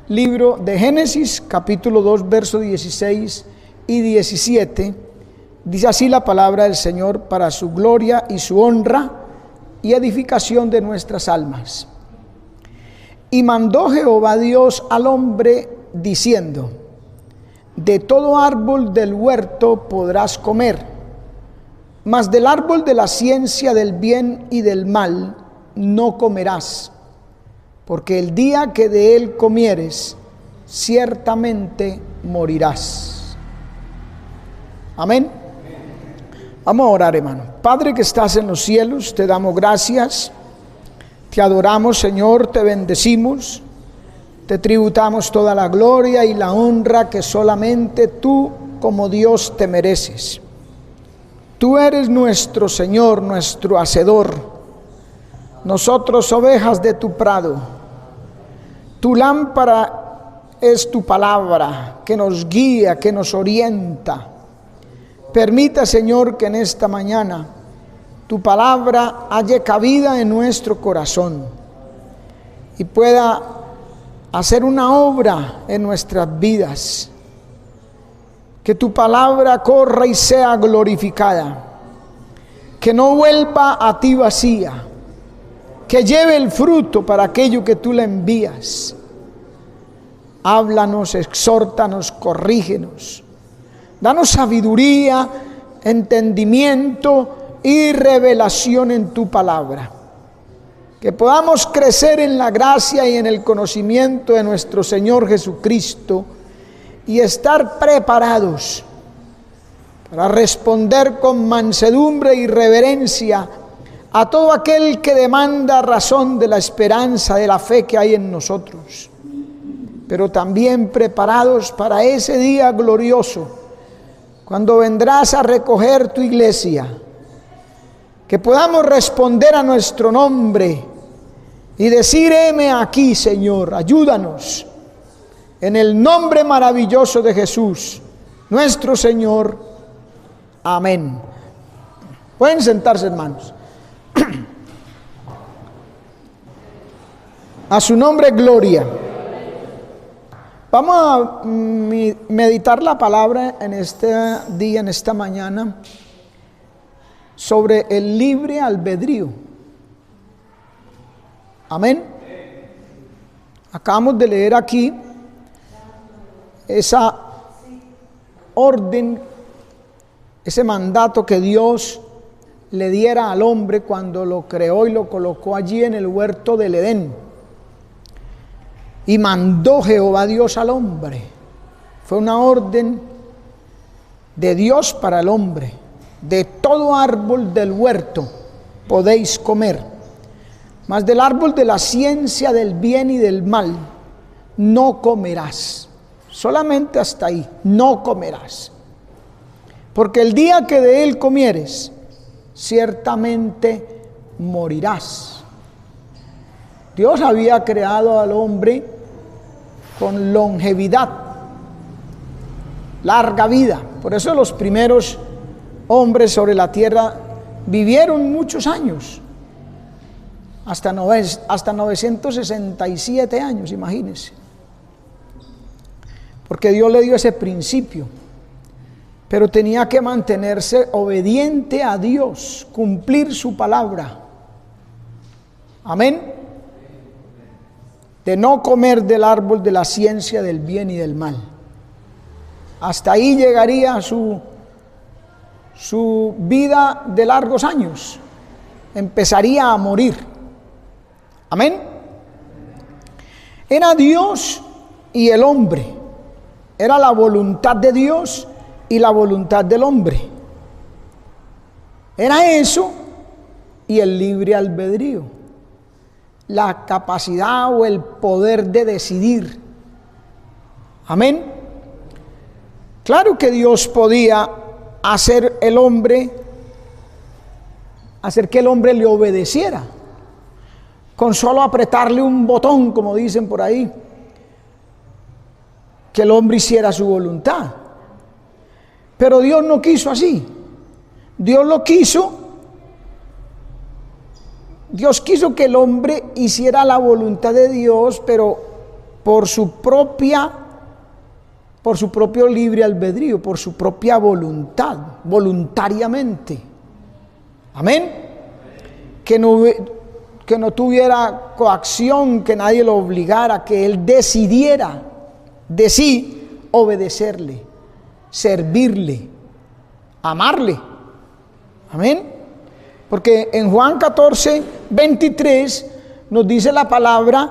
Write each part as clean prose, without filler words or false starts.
libro de Génesis, capítulo 2, versos 16 y 17. Dice así la palabra del Señor para su gloria y su honra y edificación de nuestras almas. Y mandó Jehová Dios al hombre diciendo: de todo árbol del huerto podrás comer, mas del árbol de la ciencia del bien y del mal no comerás, porque el día que de él comieres, ciertamente morirás. Amén. Vamos a orar, hermano. Padre que estás en los cielos, te damos gracias, te adoramos, Señor, te bendecimos, te tributamos toda la gloria y la honra que solamente tú como Dios te mereces. Tú eres nuestro Señor, nuestro Hacedor, nosotros ovejas de tu prado. Tu lámpara es tu palabra que nos guía, que nos orienta. Permita, Señor, que en esta mañana tu palabra halle cabida en nuestro corazón y pueda hacer una obra en nuestras vidas. Que tu palabra corra y sea glorificada, que no vuelva a ti vacía, que lleve el fruto para aquello que tú le envías. Háblanos, exhórtanos, corrígenos. Danos sabiduría, entendimiento y revelación en tu palabra. Que podamos crecer en la gracia y en el conocimiento de nuestro Señor Jesucristo y estar preparados para responder con mansedumbre y reverencia a todo aquel que demanda razón de la esperanza, de la fe que hay en nosotros. Pero también preparados para ese día glorioso, cuando vendrás a recoger tu iglesia, que podamos responder a nuestro nombre y decir: heme aquí, Señor, ayúdanos, en el nombre maravilloso de Jesús, nuestro Señor. Amén. Pueden sentarse, hermanos. A su nombre, gloria. Vamos a meditar la palabra en este día, en esta mañana, sobre el libre albedrío. Amén. Acabamos de leer aquí esa orden, ese mandato que Dios le diera al hombre cuando lo creó y lo colocó allí en el huerto del Edén. Y mandó Jehová Dios al hombre. Fue una orden de Dios para el hombre: de todo árbol del huerto podéis comer, mas del árbol de la ciencia del bien y del mal no comerás. Solamente hasta ahí, no comerás. Porque el día que de él comieres, ciertamente morirás. Dios había creado al hombre con longevidad, larga vida. Por eso los primeros hombres sobre la tierra vivieron muchos años, hasta 967 años, imagínense. Porque Dios le dio ese principio, pero tenía que mantenerse obediente a Dios, cumplir su palabra. Amén. De no comer del árbol de la ciencia del bien y del mal. Hasta ahí llegaría su vida de largos años. Empezaría a morir. Amén. Era Dios y el hombre. Era la voluntad de Dios y la voluntad del hombre. Era eso y el libre albedrío. La capacidad o el poder de decidir. Amén. Claro que Dios podía hacer que el hombre le obedeciera, con solo apretarle un botón, como dicen por ahí, que el hombre hiciera su voluntad. Pero Dios no quiso así. Dios quiso que el hombre hiciera la voluntad de Dios, pero por su propio libre albedrío, por su propia voluntad, voluntariamente. Amén. Que no tuviera coacción, que nadie lo obligara, que él decidiera de sí obedecerle, servirle, amarle. Amén. Porque en Juan 14, 23 nos dice la palabra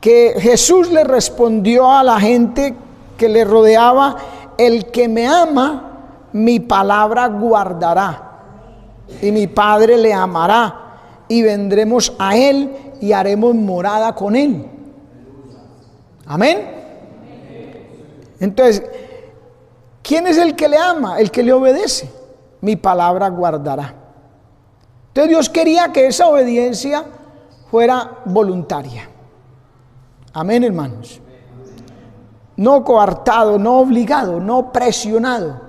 que Jesús le respondió a la gente que le rodeaba: el que me ama, mi palabra guardará, y mi Padre le amará, y vendremos a él y haremos morada con él. Amén. Entonces, ¿quién es el que le ama? El que le obedece. Mi palabra guardará. Entonces Dios quería que esa obediencia fuera voluntaria. Amén, hermanos. No coartado, no obligado, no presionado.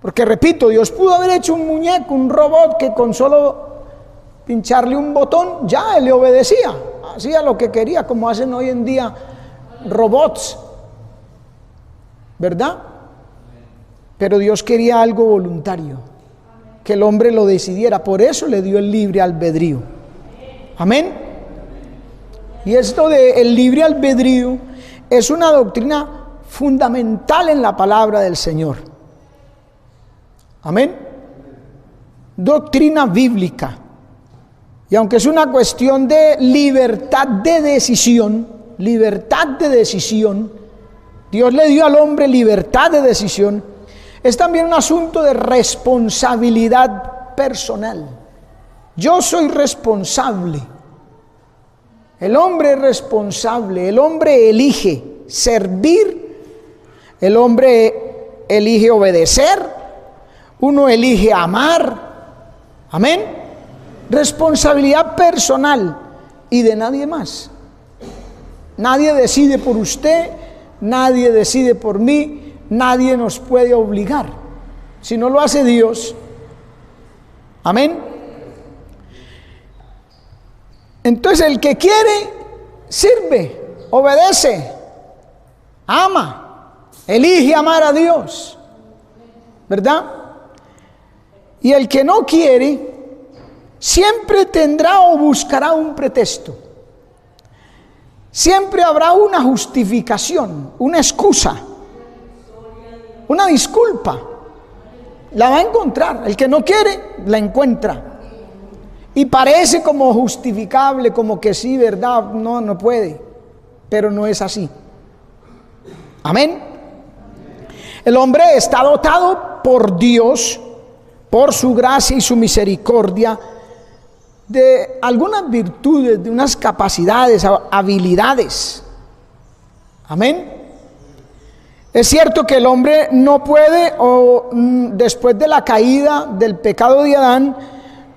Porque repito, Dios pudo haber hecho un muñeco, un robot que con solo pincharle un botón ya él le obedecía, hacía lo que quería, como hacen hoy en día robots, ¿verdad? Pero Dios quería algo voluntario, que el hombre lo decidiera. Por eso le dio el libre albedrío. Amén. Y esto del libre albedrío es una doctrina fundamental en la palabra del Señor. Amén. Doctrina bíblica. Y aunque es una cuestión de libertad de decisión, Dios le dio al hombre libertad de decisión, es también un asunto de responsabilidad personal. Yo soy responsable. El hombre es responsable, el hombre elige servir, el hombre elige obedecer, uno elige amar. Amén. Responsabilidad personal y de nadie más. Nadie decide por usted, nadie decide por mí, nadie nos puede obligar. Si no lo hace Dios. Amén. Entonces el que quiere, sirve, obedece, ama, elige amar a Dios, ¿verdad? Y el que no quiere, siempre tendrá o buscará un pretexto. Siempre habrá una justificación, una excusa, una disculpa. La va a encontrar. El que no quiere, la encuentra. Y parece como justificable, como que sí, ¿verdad? No puede. Pero no es así. Amén. El hombre está dotado por Dios, por su gracia y su misericordia, de algunas virtudes, de unas capacidades, habilidades. Amén. Es cierto que el hombre no puede, después de la caída del pecado de Adán,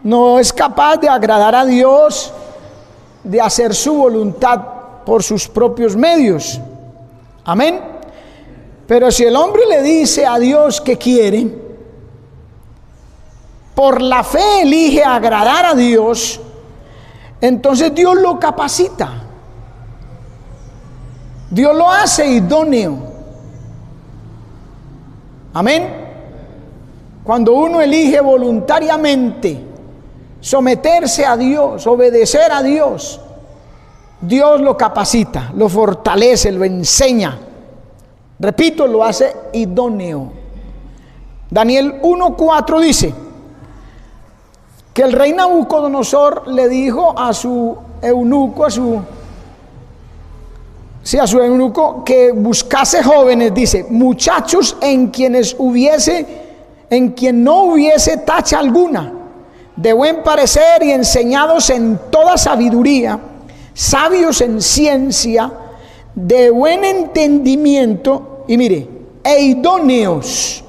no es capaz de agradar a Dios, de hacer su voluntad por sus propios medios. Amén. Pero si el hombre le dice a Dios que quiere, por la fe elige agradar a Dios, entonces Dios lo capacita. Dios lo hace idóneo. Amén. Cuando uno elige voluntariamente someterse a Dios, obedecer a Dios, Dios lo capacita, lo fortalece, lo enseña. Repito, lo hace idóneo. Daniel 1:4 dice que el rey Nabucodonosor le dijo a su eunuco, que buscase jóvenes, dice, muchachos en quien no hubiese tacha alguna, de buen parecer y enseñados en toda sabiduría, sabios en ciencia, de buen entendimiento, y mire, e idóneos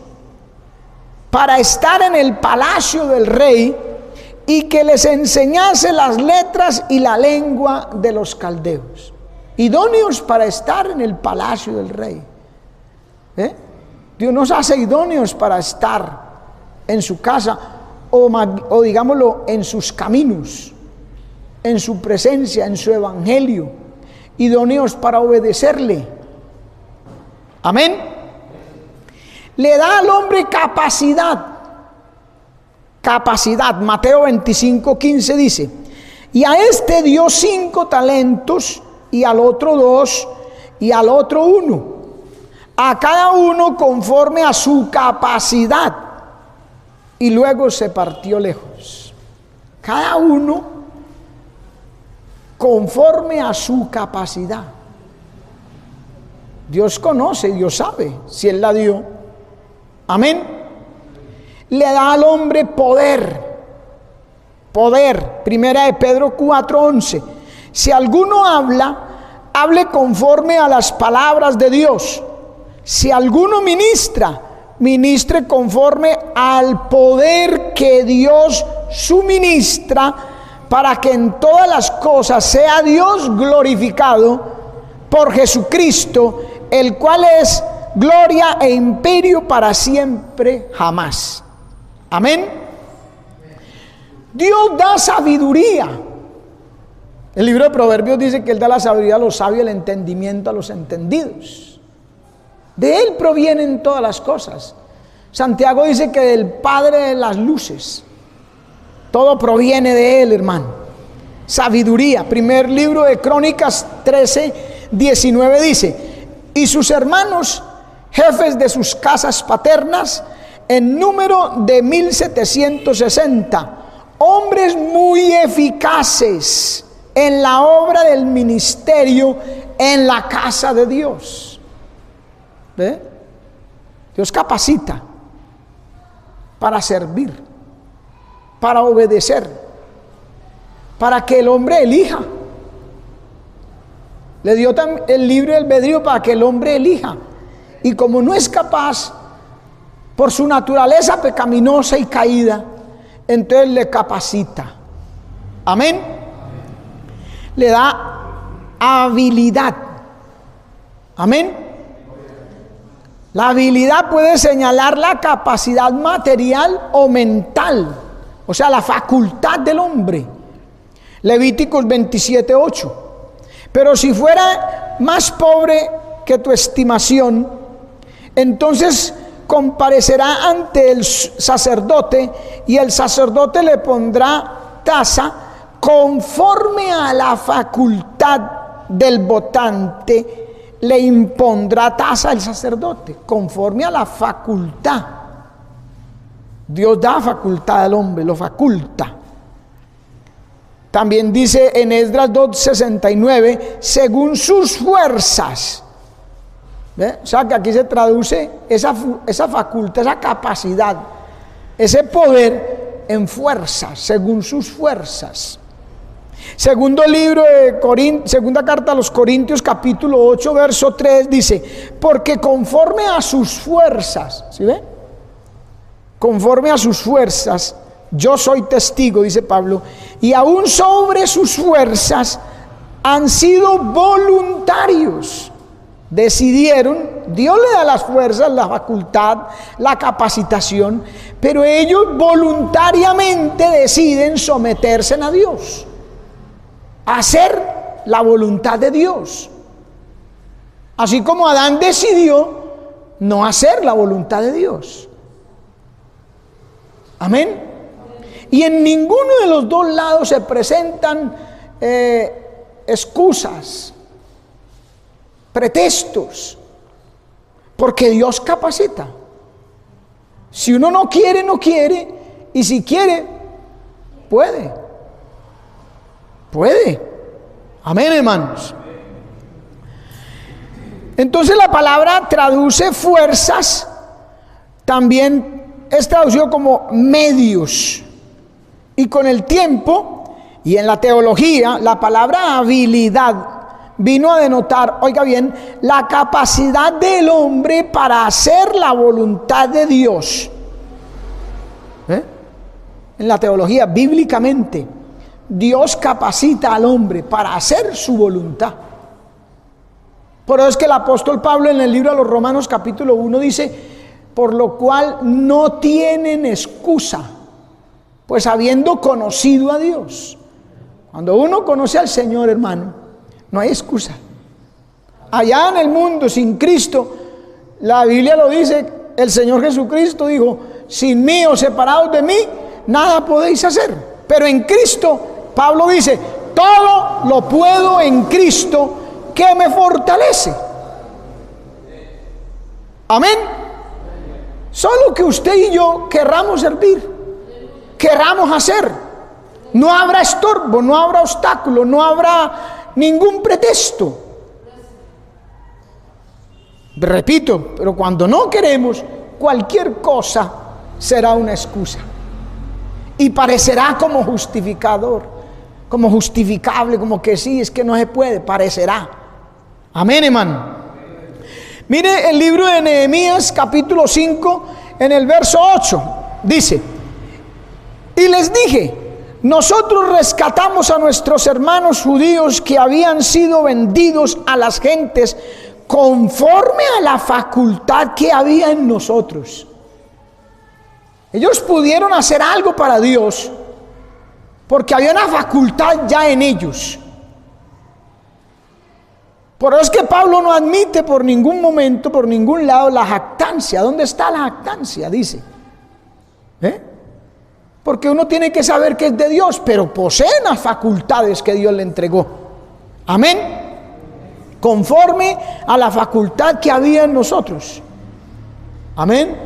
para estar en el palacio del rey, y que les enseñase las letras y la lengua de los caldeos. Idóneos para estar en el palacio del rey. Dios nos hace idóneos para estar en su casa, o digámoslo, en sus caminos, en su presencia, en su evangelio, idóneos para obedecerle. Amén. Le da al hombre capacidad. Capacidad. Mateo 25:15 dice: y a este dio 5 talentos, y al otro 2, y al otro 1, a cada uno conforme a su capacidad. Y luego se partió lejos. Cada uno conforme a su capacidad. Dios conoce, Dios sabe si Él la dio. Amén. Le da al hombre poder. Poder. Primera de Pedro 4:11. Si alguno habla, hable conforme a las palabras de Dios. Si alguno ministra, ministre conforme al poder que Dios suministra, para que en todas las cosas sea Dios glorificado por Jesucristo, el cual es gloria e imperio para siempre jamás. Amén. Dios da sabiduría. El libro de Proverbios dice que Él da la sabiduría a los sabios, el entendimiento a los entendidos. De Él provienen todas las cosas. Santiago dice que del Padre de las luces, todo proviene de Él, hermano. Sabiduría. Primer libro de Crónicas 13:19 dice: y sus hermanos, jefes de sus casas paternas, en número de 1760, hombres muy eficaces en la obra del ministerio en la casa de Dios. ¿Ve? Dios capacita para servir, para obedecer, para que el hombre elija. Le dio el libre albedrío para que el hombre elija. Y como no es capaz, por su naturaleza pecaminosa y caída, entonces le capacita. Amén. Le da habilidad. Amén. La habilidad puede señalar la capacidad material o mental, o sea, la facultad del hombre. Levíticos 27:8. Pero si fuera más pobre que tu estimación, entonces comparecerá ante el sacerdote, y el sacerdote le pondrá tasa conforme a la facultad del votante. Le impondrá tasa al sacerdote conforme a la facultad. Dios da facultad al hombre, lo faculta. También dice en Esdras 2:69, según sus fuerzas. ¿Ve? O sea que aquí se traduce esa facultad, esa capacidad, ese poder en fuerzas, según sus fuerzas. Segundo libro de segunda carta a los Corintios, capítulo 8, verso 3, dice: porque conforme a sus fuerzas, ¿sí ve? Conforme a sus fuerzas, yo soy testigo, dice Pablo, y aún sobre sus fuerzas han sido voluntarios. Decidieron, Dios le da las fuerzas, la facultad, la capacitación, pero ellos voluntariamente deciden someterse a Dios, hacer la voluntad de Dios. Así como Adán decidió no hacer la voluntad de Dios. Amén. Y en ninguno de los dos lados se presentan excusas, pretextos, porque Dios capacita. Si uno no quiere, no quiere, y si quiere, puede. Puede. Amén, hermanos. Entonces la palabra traduce fuerzas, también es traducido como medios. Y con el tiempo, y en la teología, la palabra habilidad vino a denotar, oiga bien, la capacidad del hombre para hacer la voluntad de Dios. En la teología, bíblicamente, Dios capacita al hombre para hacer su voluntad. Por eso es que el apóstol Pablo en el libro de los Romanos capítulo 1 dice: por lo cual no tienen excusa, pues habiendo conocido a Dios. Cuando uno conoce al Señor, hermano, no hay excusa. allá en el mundo sin Cristo, la Biblia lo dice, el Señor Jesucristo dijo, sin mí o separados de mí, nada podéis hacer. Pero en Cristo, Pablo dice, todo lo puedo en Cristo que me fortalece. Amén. Solo que usted y yo querramos servir, querramos hacer. No habrá estorbo, no habrá obstáculo, no habrá ningún pretexto. Repito, pero cuando no queremos, cualquier cosa será una excusa. Y parecerá como justificador, como justificable, como que sí, es que no se puede, parecerá. Amén, hermano. Mire el libro de Nehemías, capítulo 5, en el verso 8, dice: y les dije, nosotros rescatamos a nuestros hermanos judíos que habían sido vendidos a las gentes conforme a la facultad que había en nosotros. Ellos pudieron hacer algo para Dios porque había una facultad ya en ellos. Por eso es que Pablo no admite por ningún momento, por ningún lado, la jactancia. ¿Dónde está la jactancia? Dice. Porque uno tiene que saber que es de Dios, pero posee las facultades que Dios le entregó. Amén. Conforme a la facultad que había en nosotros. Amén.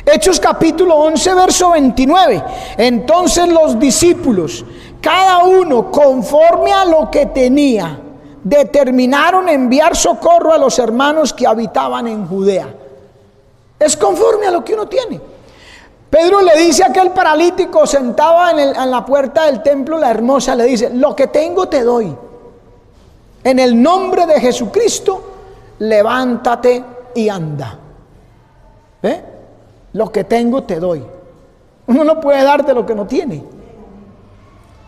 Hechos capítulo 11, verso 29. Entonces los discípulos, cada uno conforme a lo que tenía, determinaron enviar socorro a los hermanos que habitaban en Judea. Es conforme a lo que uno tiene. Pedro le dice a aquel paralítico sentado en la puerta del templo, la hermosa, le dice: lo que tengo te doy. En el nombre de Jesucristo, levántate y anda. Lo que tengo te doy. Uno no puede darte lo que no tiene.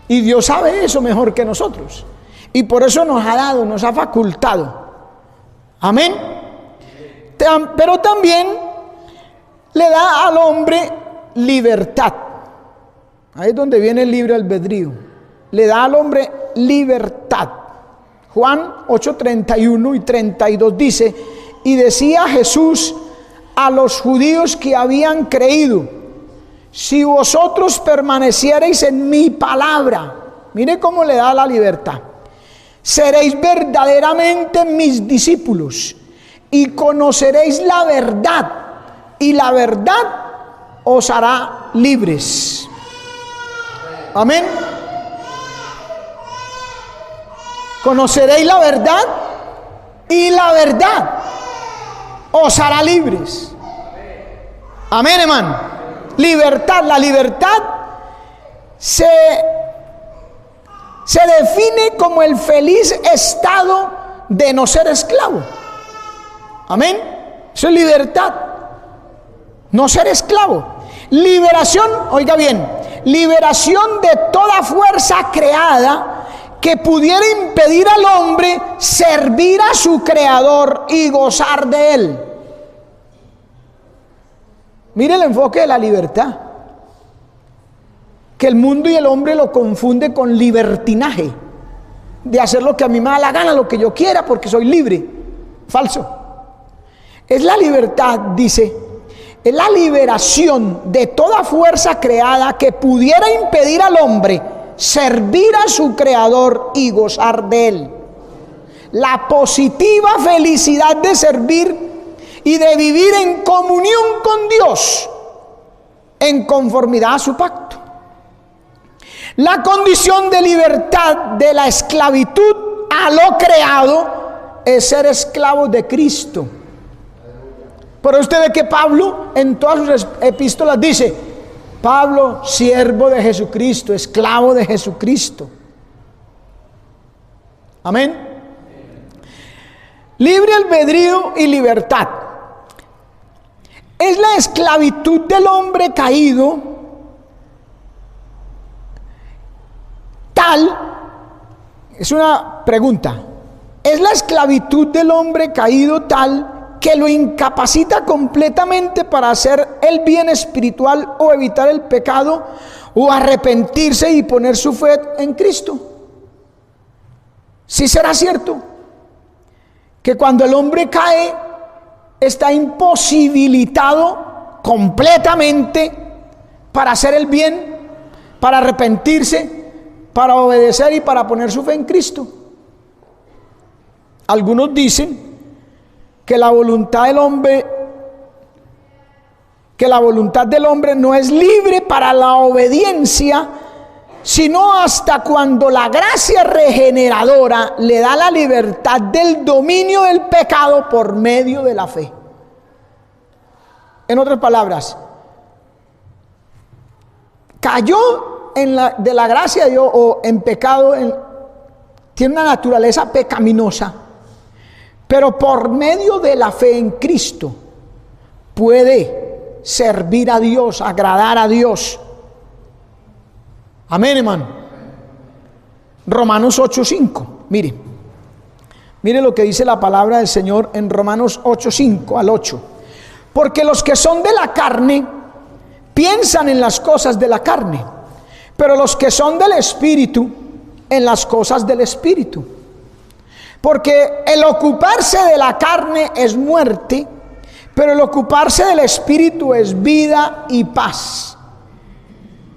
Y Dios sabe eso mejor que nosotros. Y por eso nos ha dado, nos ha facultado. Amén. Pero también le da al hombre libertad. Ahí es donde viene el libre albedrío. Le da al hombre libertad. Juan 8:31 y 32 dice: y decía Jesús a los judíos que habían creído: si vosotros permaneciereis en mi palabra, mire cómo le da la libertad, seréis verdaderamente mis discípulos y conoceréis la verdad, y la verdad os hará libres. Amén. Conoceréis la verdad y la verdad os hará libres. Amén, hermano. Libertad. La libertad se define como el feliz estado de no ser esclavo. Amén. Eso es libertad. No ser esclavo. Liberación, oiga bien, liberación de toda fuerza creada que pudiera impedir al hombre servir a su creador y gozar de él. Mire el enfoque de la libertad, que el mundo y el hombre lo confunde con libertinaje, de hacer lo que a mí me da la gana, lo que yo quiera, porque soy libre. Falso. Es la libertad, dice, es la liberación de toda fuerza creada que pudiera impedir al hombre servir a su creador y gozar de él. La positiva felicidad de servir y de vivir en comunión con Dios, en conformidad a su pacto. La condición de libertad de la esclavitud a lo creado es ser esclavos de Cristo. Pero usted ve que Pablo en todas sus epístolas dice: Pablo, siervo de Jesucristo, esclavo de Jesucristo. Amén. Libre albedrío y libertad es la esclavitud del hombre caído tal, es una pregunta, ¿es la esclavitud del hombre caído tal que lo incapacita completamente para hacer el bien espiritual o evitar el pecado o arrepentirse y poner su fe en Cristo? ¿Sí será cierto que cuando el hombre cae está imposibilitado completamente para hacer el bien, para arrepentirse, para obedecer y para poner su fe en Cristo. Algunos dicen que la voluntad del hombre no es libre para la obediencia, sino hasta cuando la gracia regeneradora le da la libertad del dominio del pecado por medio de la fe. En otras palabras, cayó de la gracia de Dios o en pecado, tiene una naturaleza pecaminosa, pero por medio de la fe en Cristo puede servir a Dios, agradar a Dios. Amén, hermano. Romanos 8:5. Mire lo que dice la palabra del Señor en Romanos 8:5 al 8. Porque los que son de la carne piensan en las cosas de la carne, pero los que son del Espíritu en las cosas del Espíritu. Porque el ocuparse de la carne es muerte, pero el ocuparse del Espíritu es vida y paz.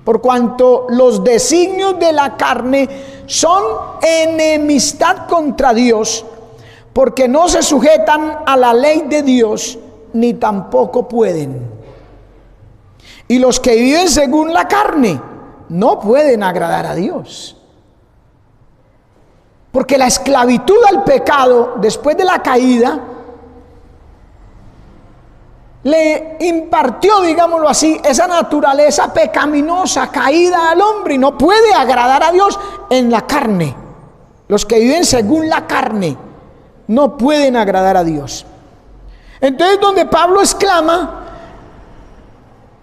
Por cuanto los designios de la carne son enemistad contra Dios, porque no se sujetan a la ley de Dios, ni tampoco pueden. Y los que viven según la carne no pueden agradar a Dios. Porque la esclavitud al pecado, después de la caída, le impartió, digámoslo así, esa naturaleza pecaminosa, caída al hombre, y no puede agradar a Dios en la carne. Los que viven según la carne no pueden agradar a Dios. Entonces, donde Pablo exclama,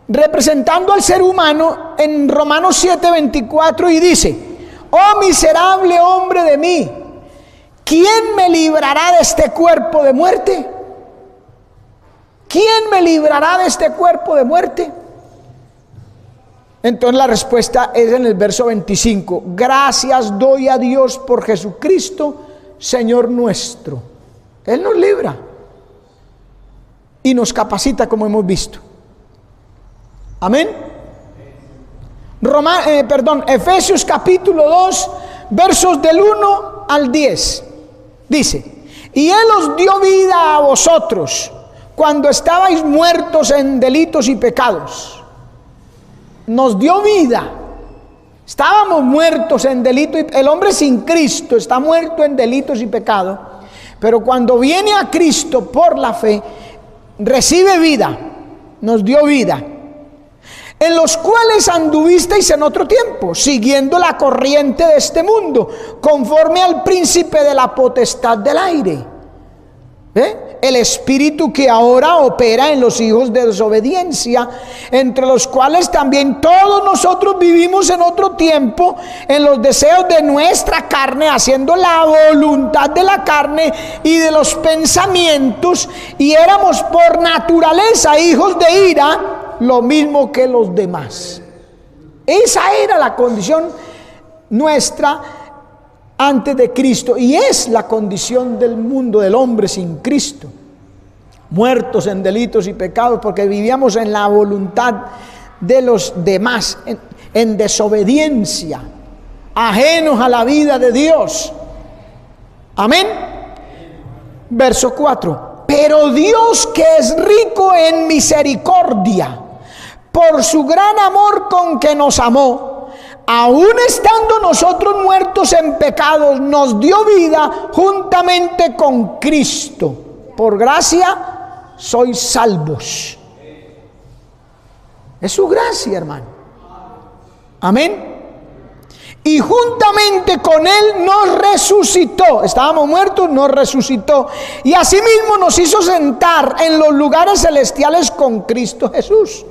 representando al ser humano, en Romanos 7:24, y dice: oh miserable hombre de mí, ¿quién me librará de este cuerpo de muerte? ¿Quién me librará de este cuerpo de muerte? Entonces la respuesta es en el verso 25. Gracias doy a Dios por Jesucristo, Señor nuestro. Él nos libra y nos capacita, como hemos visto. Amén. Efesios capítulo 2, versos del 1 al 10. Dice: y Él os dio vida a vosotros cuando estabais muertos en delitos y pecados. Nos dio vida. Estábamos muertos en delitos. El hombre sin Cristo está muerto en delitos y pecados. Pero cuando viene a Cristo por la fe, recibe vida. Nos dio vida. En los cuales anduvisteis en otro tiempo, siguiendo la corriente de este mundo, conforme al príncipe de la potestad del aire. El espíritu que ahora opera en los hijos de desobediencia, entre los cuales también todos nosotros vivimos en otro tiempo, en los deseos de nuestra carne, haciendo la voluntad de la carne y de los pensamientos, y éramos por naturaleza hijos de ira, lo mismo que los demás. Esa era la condición nuestra antes de Cristo, y es la condición del mundo, del hombre sin Cristo, muertos en delitos y pecados, porque vivíamos en la voluntad de los demás, en desobediencia, ajenos a la vida de Dios. Amén. Verso 4. Pero Dios, que es rico en misericordia, por su gran amor con que nos amó, aun estando nosotros muertos en pecados, nos dio vida juntamente con Cristo. Por gracia sois salvos. Es su gracia, hermano. Amén. Y juntamente con Él nos resucitó. Estábamos muertos, nos resucitó. Y asimismo nos hizo sentar en los lugares celestiales con Cristo Jesús,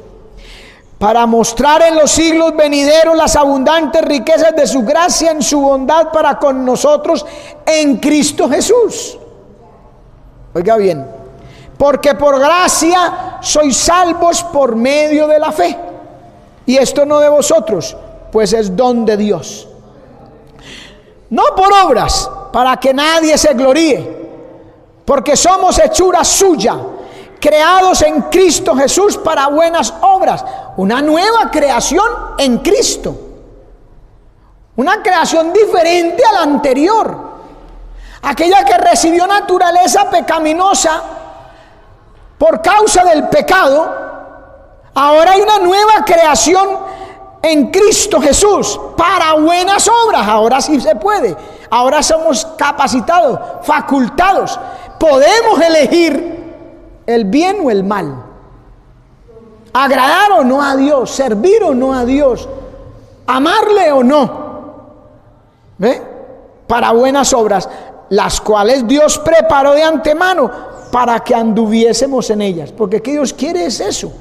para mostrar en los siglos venideros las abundantes riquezas de su gracia en su bondad para con nosotros en Cristo Jesús. Oiga bien, porque por gracia sois salvos por medio de la fe. Y esto no de vosotros, pues es don de Dios. No por obras, para que nadie se gloríe, porque somos hechura suya, creados en Cristo Jesús para buenas obras. Una nueva creación en Cristo, una creación diferente a la anterior, aquella que recibió naturaleza pecaminosa por causa del pecado. Ahora hay una nueva creación en Cristo Jesús para buenas obras. Ahora sí se puede, ahora somos capacitados, facultados, podemos elegir el bien o el mal, agradar o no a Dios, servir o no a Dios, amarle o no, ¿ve? Para buenas obras, las cuales Dios preparó de antemano para que anduviésemos en ellas. Porque que Dios quiere es eso,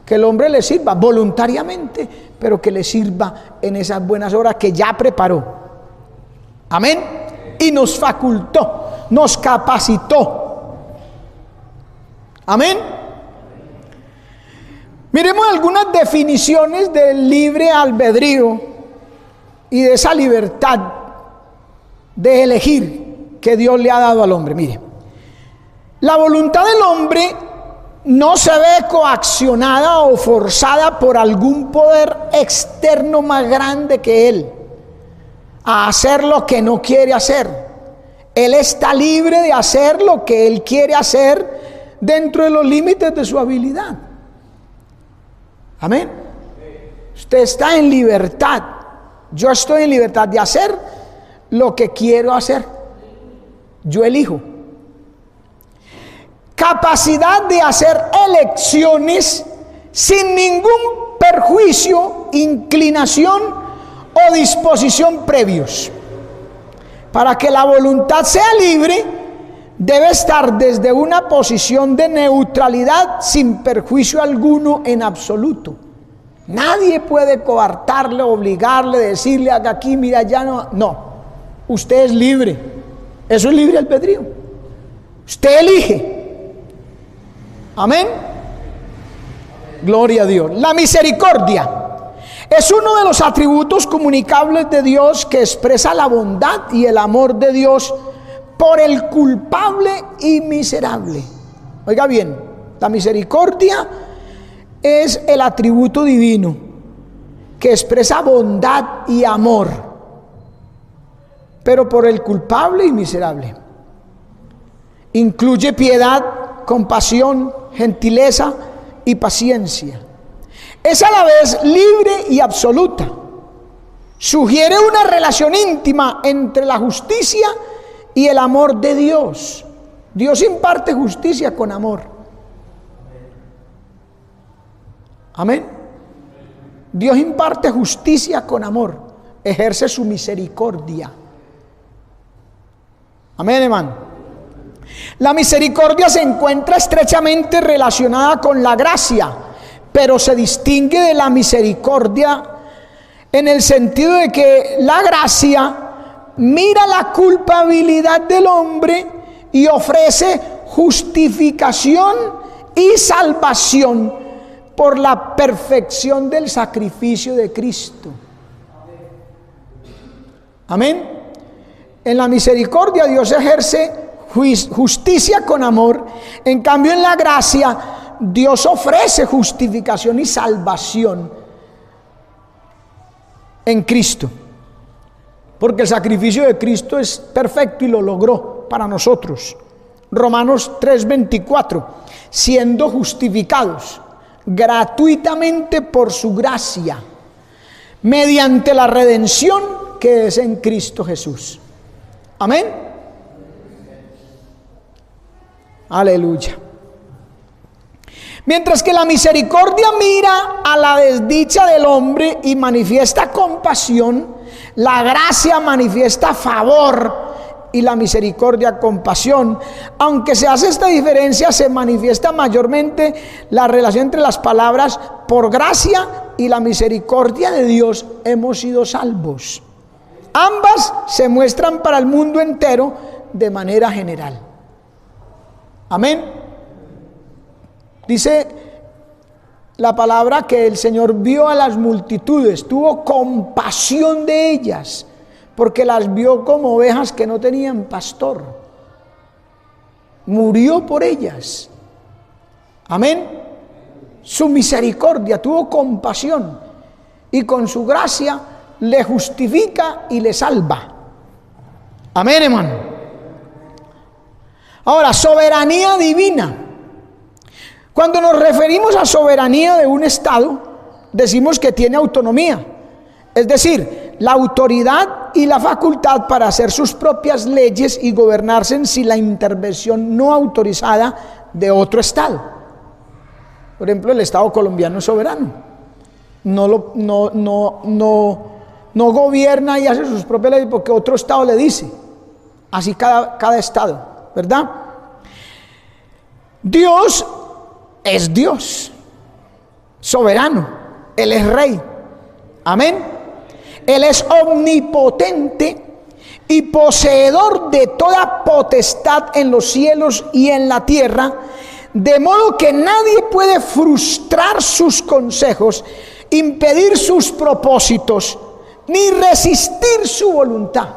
que el hombre le sirva voluntariamente, pero que le sirva en esas buenas obras que ya preparó. Amén. Y nos facultó, nos capacitó. Amén. Miremos algunas definiciones del libre albedrío y de esa libertad de elegir que Dios le ha dado al hombre. Mire, la voluntad del hombre no se ve coaccionada o forzada por algún poder externo más grande que él a hacer lo que no quiere hacer. Él está libre de hacer lo que él quiere hacer dentro de los límites de su habilidad. Amén. Usted está en libertad. Yo estoy en libertad de hacer lo que quiero hacer. Yo elijo. Capacidad de hacer elecciones sin ningún perjuicio, inclinación o disposición previos. Para que la voluntad sea libre, debe estar desde una posición de neutralidad sin perjuicio alguno en absoluto. Nadie puede coartarle, obligarle, decirle haga aquí, mira allá. No, usted es libre. Eso es libre albedrío. Usted elige. Amén. Gloria a Dios. La misericordia es uno de los atributos comunicables de Dios que expresa la bondad y el amor de Dios por el culpable y miserable. Oiga bien, la misericordia es el atributo divino que expresa bondad y amor, pero por el culpable y miserable. Incluye piedad, compasión, gentileza y paciencia. Es a la vez libre y absoluta. Sugiere una relación íntima entre la justicia y el amor de Dios. Dios imparte justicia con amor. Amén. Dios imparte justicia con amor. Ejerce su misericordia. Amén, hermano. La misericordia se encuentra estrechamente relacionada con la gracia, pero se distingue de la misericordia en el sentido de que la gracia mira la culpabilidad del hombre y ofrece justificación y salvación por la perfección del sacrificio de Cristo. Amén. En la misericordia Dios ejerce justicia con amor. En cambio, en la gracia Dios ofrece justificación y salvación en Cristo, porque el sacrificio de Cristo es perfecto y lo logró para nosotros. Romanos 3:24, siendo justificados gratuitamente por su gracia, mediante la redención que es en Cristo Jesús. Amén. Aleluya. Mientras que la misericordia mira a la desdicha del hombre y manifiesta compasión, la gracia manifiesta favor y la misericordia compasión. Aunque se hace esta diferencia, se manifiesta mayormente la relación entre las palabras por gracia y la misericordia de Dios hemos sido salvos. Ambas se muestran para el mundo entero de manera general. Amén. Dice la palabra que el Señor vio a las multitudes, tuvo compasión de ellas, porque las vio como ovejas que no tenían pastor. murió por ellas. Amén. Su misericordia, tuvo compasión y con su gracia le justifica y le salva. Amén, hermano. Ahora, soberanía divina. Cuando nos referimos a soberanía de un Estado, decimos que tiene autonomía, es decir, la autoridad y la facultad para hacer sus propias leyes y gobernarse sin la intervención no autorizada de otro Estado. Por ejemplo, el Estado colombiano es soberano, no gobierna y hace sus propias leyes porque otro Estado le dice, así cada Estado, ¿verdad? Dios es Dios, soberano, Él es Rey, amén. Él es omnipotente y poseedor de toda potestad en los cielos y en la tierra, de modo que nadie puede frustrar sus consejos, impedir sus propósitos, ni resistir su voluntad.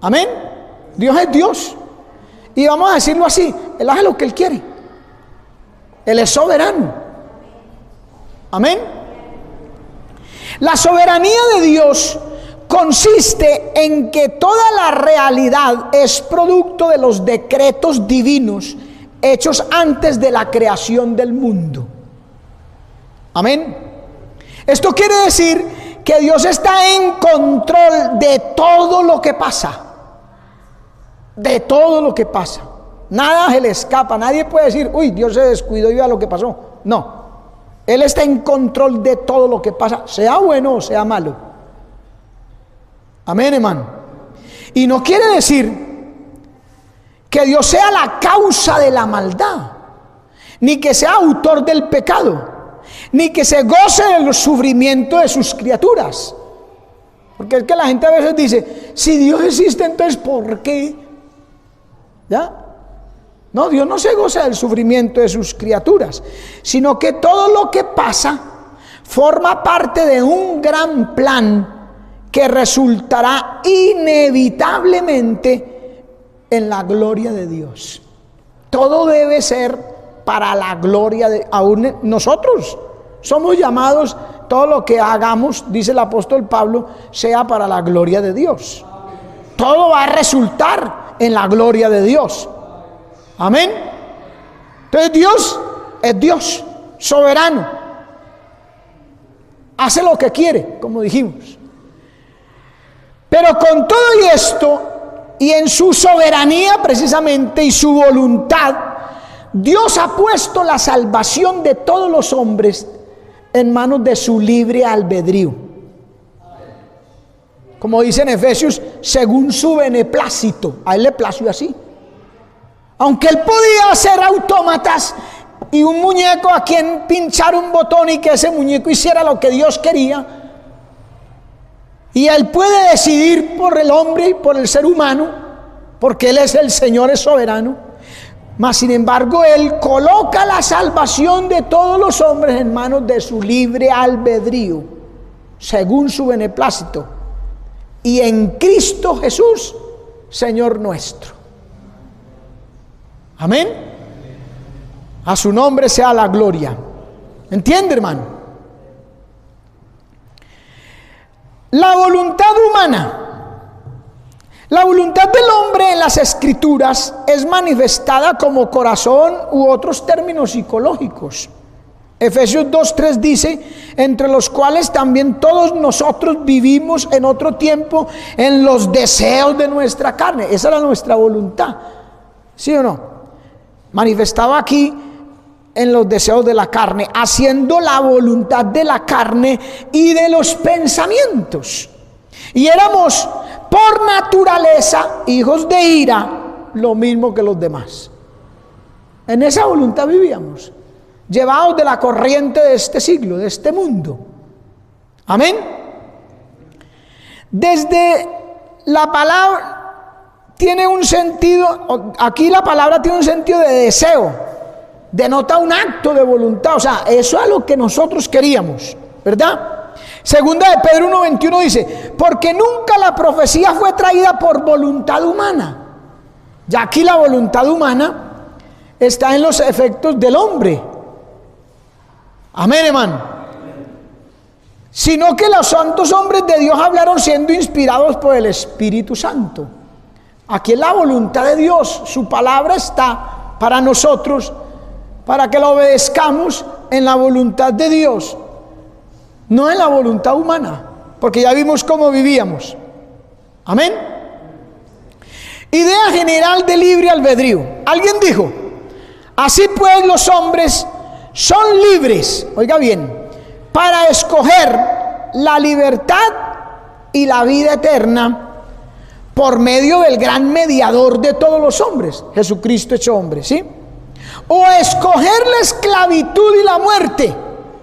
Amén. Dios es Dios. Y vamos a decirlo así, Él hace lo que Él quiere. Él es soberano. Amén. La soberanía de Dios consiste en que toda la realidad es producto de los decretos divinos hechos antes de la creación del mundo. Amén. Esto quiere decir que Dios está en control de todo lo que pasa. De todo lo que pasa. Nada se le escapa. Nadie puede decir, uy, Dios se descuidó y vea lo que pasó. No. Él está en control de todo lo que pasa, sea bueno o sea malo. Amén, hermano. Y no quiere decir que Dios sea la causa de la maldad, ni que sea autor del pecado, ni que se goce de los sufrimientos de sus criaturas. Porque es que la gente a veces dice, si Dios existe, entonces ¿por qué? ¿Ya? No, Dios no se goza del sufrimiento de sus criaturas, sino que todo lo que pasa forma parte de un gran plan que resultará inevitablemente en la gloria de Dios. Todo debe ser para la gloria de aún nosotros. Somos llamados, todo lo que hagamos, dice el apóstol Pablo, sea para la gloria de Dios. Todo va a resultar en la gloria de Dios. Amén. Entonces Dios es Dios, soberano. Hace lo que quiere, como dijimos. Pero con todo y esto, y en su soberanía precisamente y su voluntad, Dios ha puesto la salvación de todos los hombres en manos de su libre albedrío. Como dice en Efesios, según su beneplácito. A Él le plació así. Aunque Él podía hacer autómatas y un muñeco a quien pinchar un botón y que ese muñeco hiciera lo que Dios quería, y Él puede decidir por el hombre y por el ser humano, porque Él es el Señor, es soberano, mas sin embargo Él coloca la salvación de todos los hombres en manos de su libre albedrío, según su beneplácito, y en Cristo Jesús, Señor nuestro. Amén. A su nombre sea la gloria. ¿Entiende, hermano? La voluntad humana, la voluntad del hombre en las Escrituras es manifestada como corazón u otros términos psicológicos. Efesios 2:3 dice, entre los cuales también todos nosotros vivimos en otro tiempo en los deseos de nuestra carne. Esa era nuestra voluntad, ¿sí o no? Manifestaba aquí en los deseos de la carne, haciendo la voluntad de la carne y de los pensamientos. Y éramos por naturaleza hijos de ira, lo mismo que los demás. En esa voluntad vivíamos, llevados de la corriente de este siglo, de este mundo. Amén. Desde la palabra tiene un sentido, aquí la palabra tiene un sentido de deseo, denota un acto de voluntad, o sea, eso es lo que nosotros queríamos, ¿verdad? Segunda de Pedro 1:21 dice, porque nunca la profecía fue traída por voluntad humana, Ya aquí la voluntad humana está en los efectos del hombre. Amén, hermano. Sino que los santos hombres de Dios hablaron siendo inspirados por el Espíritu Santo. Aquí es la voluntad de Dios. Su palabra está para nosotros, para que la obedezcamos en la voluntad de Dios, no en la voluntad humana, porque ya vimos cómo vivíamos. Amén. Idea general de libre albedrío. Alguien dijo: así pues los hombres son libres, oiga bien, para escoger la libertad y la vida eterna por medio del gran mediador de todos los hombres, Jesucristo hecho hombre, ¿sí? O escoger la esclavitud y la muerte,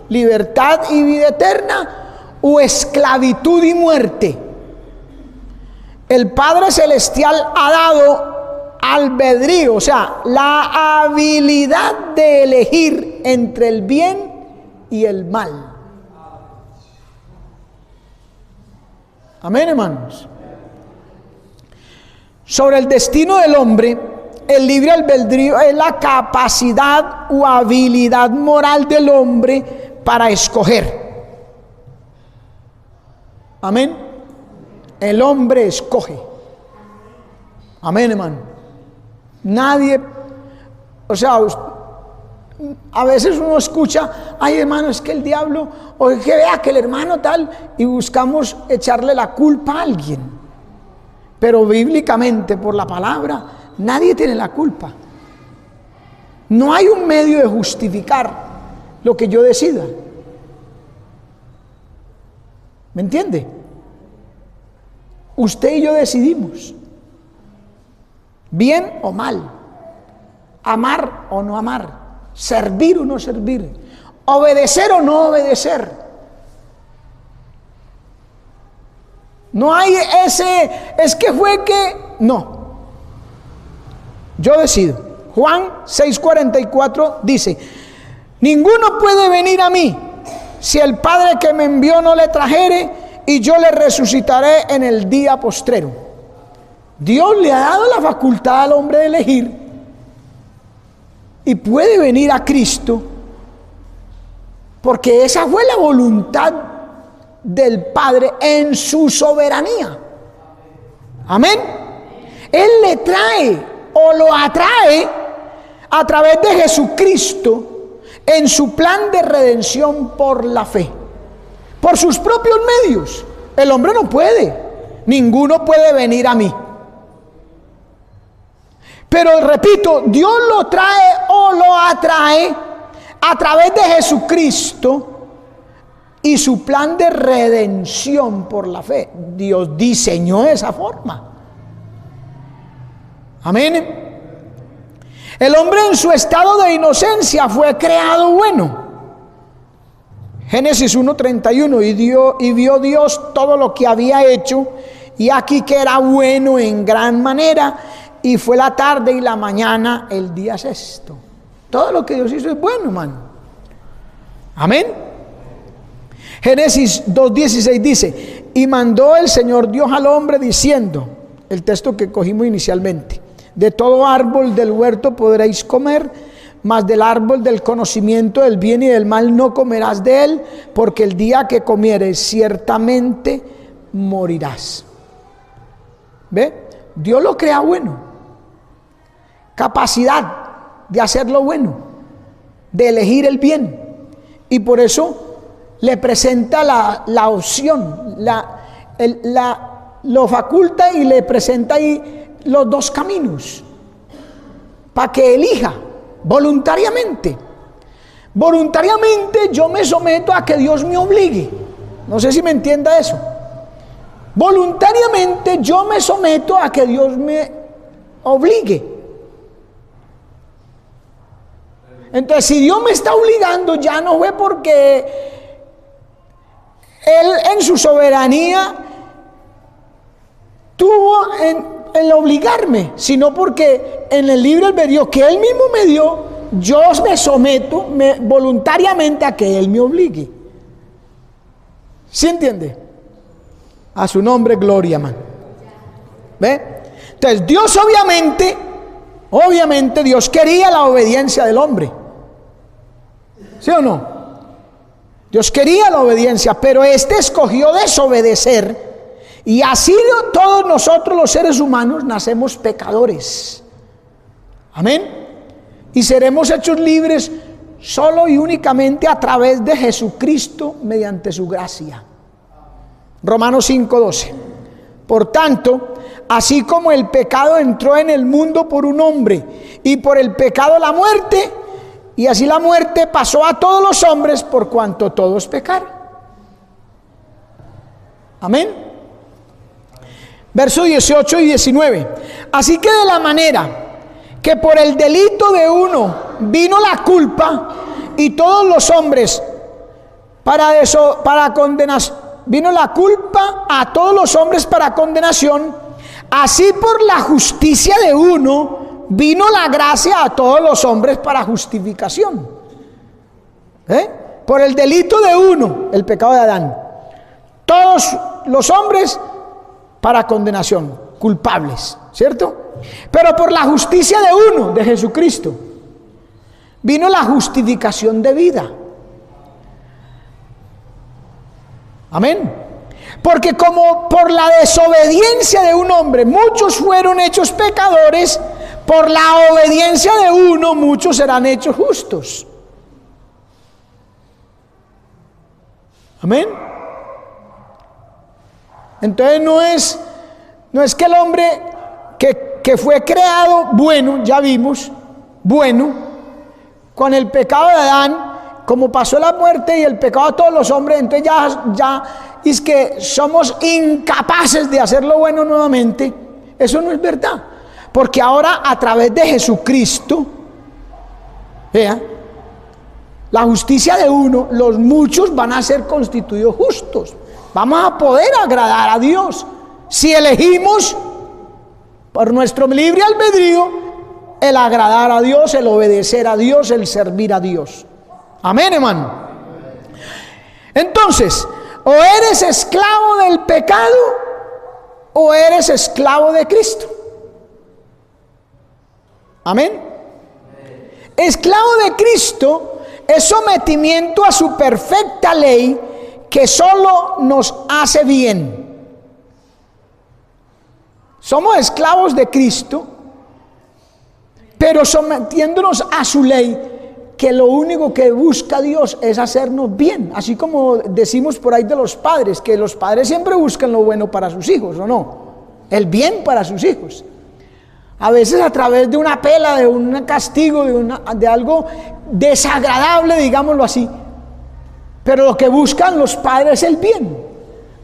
libertad y vida eterna, o esclavitud y muerte. El Padre Celestial ha dado albedrío, o sea, la habilidad de elegir entre el bien y el mal. Amén, hermanos. Sobre el destino del hombre, el libre albedrío es la capacidad o habilidad moral del hombre para escoger. Amén. El hombre escoge. Amén, hermano. Nadie, o sea, a veces uno escucha: ay, hermano, es que el diablo, o que vea que el hermano tal, y buscamos echarle la culpa a alguien. Pero bíblicamente, por la palabra, nadie tiene la culpa. No hay un medio de justificar lo que yo decida. ¿Me entiende? Usted y yo decidimos, bien o mal, amar o no amar, servir o no servir, obedecer o no obedecer. No hay es que fue que, no. Yo decido. Juan 6:44 dice: ninguno puede venir a mí si el Padre que me envió no le trajere, y yo le resucitaré en el día postrero. Dios le ha dado la facultad al hombre de elegir, y puede venir a Cristo, porque esa fue la voluntad del Padre en su soberanía. Amén. Él le trae o lo atrae a través de Jesucristo en su plan de redención por la fe, por sus propios medios. El hombre no puede, ninguno puede venir a mí. Pero repito, Dios lo trae o lo atrae a través de Jesucristo y su plan de redención por la fe. Dios diseñó esa forma. Amén. El hombre en su estado de inocencia fue creado bueno. Génesis 1:31, y vio Dios todo lo que había hecho, y aquí que era bueno en gran manera, y fue la tarde y la mañana el día sexto. Todo lo que Dios hizo es bueno, hermano. Amén. Génesis 2:16 dice: y mandó el Señor Dios al hombre diciendo, el texto que cogimos inicialmente: de todo árbol del huerto podréis comer, mas del árbol del conocimiento del bien y del mal no comerás de él, porque el día que comieres ciertamente morirás. ¿Ve? Dios lo crea bueno. Capacidad de hacer lo bueno, de elegir el bien. Y por eso le presenta la opción, lo faculta y le presenta ahí los dos caminos para que elija voluntariamente. Voluntariamente yo me someto a que Dios me obligue. No sé si me entienda eso. Voluntariamente yo me someto a que Dios me obligue. Entonces, si Dios me está obligando, ya no fue porque Él en su soberanía tuvo en obligarme, sino porque en el libre albedrío que Él mismo me dio, yo me someto voluntariamente a que Él me obligue. ¿Sí entiende? A su nombre, gloria, man. ¿Ve? Entonces, Dios obviamente Obviamente Dios quería la obediencia del hombre. ¿Sí o no? Dios quería la obediencia, pero este escogió desobedecer. Y así todos nosotros los seres humanos nacemos pecadores. Amén. Y seremos hechos libres solo y únicamente a través de Jesucristo mediante su gracia. Romanos 5:12. Por tanto, así como el pecado entró en el mundo por un hombre, y por el pecado la muerte, y así la muerte pasó a todos los hombres por cuanto todos pecaron. Amén. Versos 18 y 19. Así que de la manera que por el delito de uno vino la culpa, y todos los hombres para condenación, vino la culpa a todos los hombres para condenación, así por la justicia de uno vino la gracia a todos los hombres para justificación. Por el delito de uno, el pecado de Adán, todos los hombres para condenación, culpables, ¿cierto? Pero por la justicia de uno, de Jesucristo, vino la justificación de vida. Amén. Porque como por la desobediencia de un hombre muchos fueron hechos pecadores, por la obediencia de uno muchos serán hechos justos. Amén. Entonces no es que el hombre que fue creado bueno, ya vimos, bueno, con el pecado de Adán, como pasó la muerte y el pecado a todos los hombres, entonces ya es que somos incapaces de hacer lo bueno nuevamente. Eso no es verdad, porque ahora a través de Jesucristo, vea, la justicia de uno, los muchos van a ser constituidos justos. Vamos a poder agradar a Dios si elegimos por nuestro libre albedrío el agradar a Dios, el obedecer a Dios, el servir a Dios. Amén, hermano. Entonces, o eres esclavo del pecado o eres esclavo de Cristo. Amén. Esclavo de Cristo es sometimiento a su perfecta ley que solo nos hace bien. Somos esclavos de Cristo, pero sometiéndonos a su ley, que lo único que busca Dios es hacernos bien. Así como decimos por ahí de los padres, que los padres siempre buscan lo bueno para sus hijos, ¿o no? El bien para sus hijos. A veces a través de una pela, de un castigo, de algo desagradable, digámoslo así. Pero lo que buscan los padres es el bien.